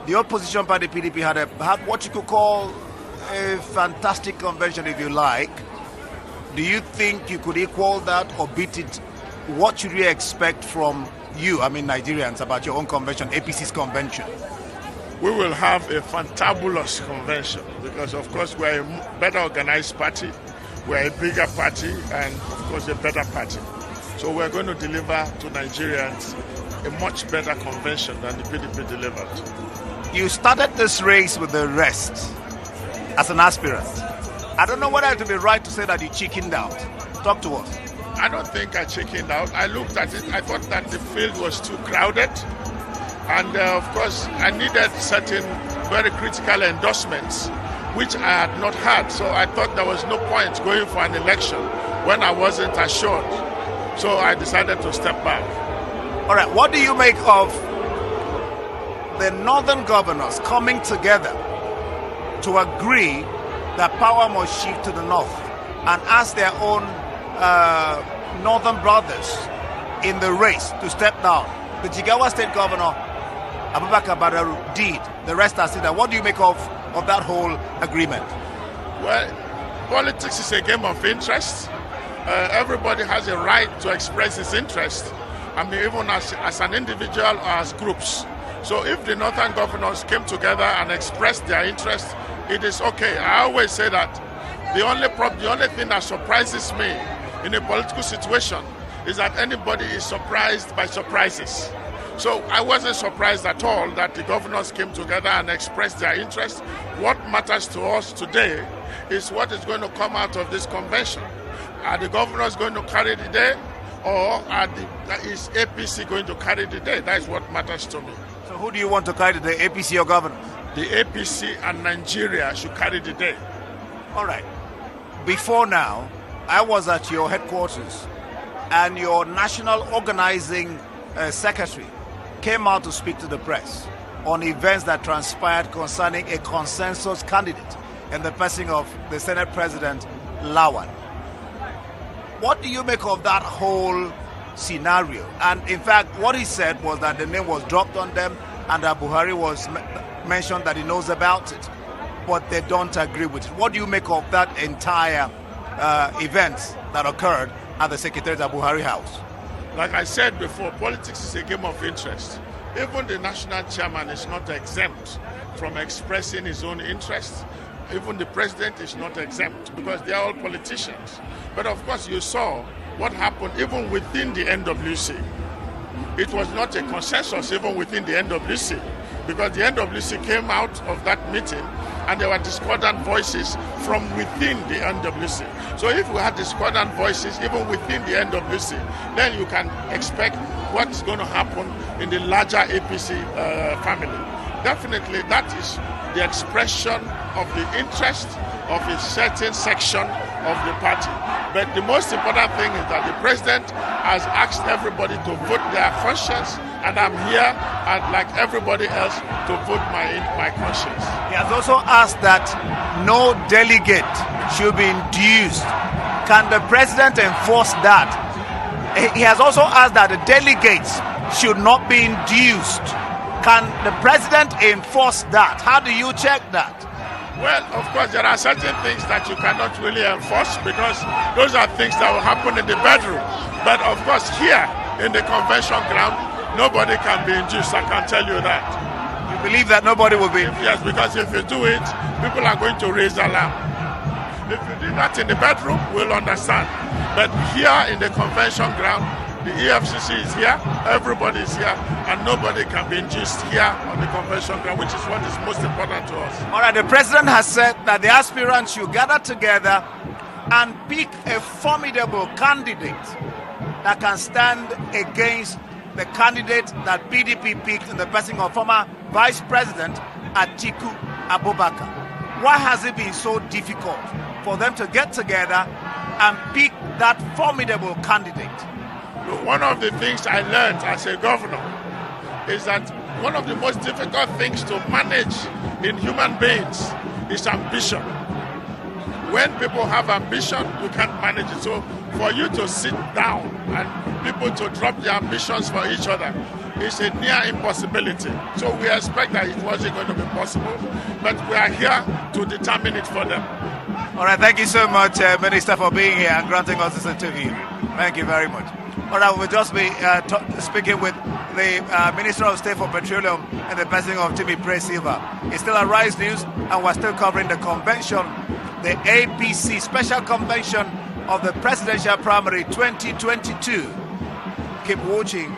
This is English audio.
the opposition party PDP had what you could call a fantastic convention, if you like. Do you think you could equal that or beat it? What should we expect from you, Nigerians, about your own convention, APC's convention? We will have a fantabulous convention because, of course, we're a better organized party, we're a bigger party, and, of course, a better party. So we're going to deliver to Nigerians a much better convention than the PDP delivered. You started this race with the rest as an aspirant. I don't know whether it would be right to say that you chickened out. Talk to us. I don't think I chickened out. I looked at it. I thought that the field was too crowded. And, of course, I needed certain very critical endorsements, which I had not had. So I thought there was no point going for an election when I wasn't assured. So I decided to step back. All right. What do you make of the northern governors coming together to agree that power must shift to the north and ask their own northern brothers in the race to step down? The Jigawa State Governor, Abubakar Badaru, did. The rest are that. What do you make of that whole agreement? Well, politics is a game of interest. Everybody has a right to express his interest. Even as an individual or as groups. So if the northern governors came together and expressed their interest, it is okay. I always say that the only thing that surprises me in a political situation is that anybody is surprised by surprises. So I wasn't surprised at all that the governors came together and expressed their interest. What matters to us today is what is going to come out of this convention. Are the governors going to carry the day, or is APC going to carry the day? That is what matters to me. So who do you want to carry the day, APC or governor? The APC and Nigeria should carry the day. All right. Before now, I was at your headquarters and your national organizing secretary came out to speak to the press on events that transpired concerning a consensus candidate in the person of the Senate President Lawan. What do you make of that whole scenario? And in fact, what he said was that the name was dropped on them and that Buhari was mentioned that he knows about it, but they don't agree with it. What do you make of that entire event that occurred at the Secretariat of Buhari House? Like I said before, politics is a game of interest. Even the national chairman is not exempt from expressing his own interests. Even the president is not exempt because they are all politicians. But of course, you saw what happened even within the NWC. It was not a consensus even within the NWC because the NWC came out of that meeting and there were discordant voices from within the NWC. So if we had discordant voices even within the NWC, then you can expect what's going to happen in the larger APC family. Definitely that is the expression of the interest of a certain section of the party. But the most important thing is that the president has asked everybody to vote their conscience, and I'm here, and like everybody else, to vote my conscience. He has also asked that no delegate should be induced. Can the president enforce that? He has also asked that the delegates should not be induced. Can the president enforce that? How do you check that? Well, of course, there are certain things that you cannot really enforce because those are things that will happen in the bedroom. But of course, here in the convention ground, nobody can be induced. I can tell you that. You believe that nobody will be? Yes, because if you do it, people are going to raise alarm. If you do that in the bedroom, we'll understand. But here in the convention ground, the EFCC is here, everybody is here, and nobody can be induced here on the convention ground, which is what is most important to us. All right, the president has said that the aspirants should gather together and pick a formidable candidate that can stand against the candidate that PDP picked in the person of former Vice President Atiku Abubakar. Why has it been so difficult for them to get together and pick that formidable candidate? One of the things I learned as a governor is that one of the most difficult things to manage in human beings is ambition. When people have ambition, you can't manage it. So for you to sit down and people to drop their ambitions for each other, is a near impossibility. So we expect that it wasn't going to be possible, but we are here to determine it for them. All right, thank you so much, Minister, for being here and granting us this interview. Thank you very much. All right, we'll just be speaking with the Minister of State for Petroleum and the person of Timipre Sylva. It's still a Rise News, and we're still covering the convention, the APC Special Convention of the Presidential Primary 2022. Keep watching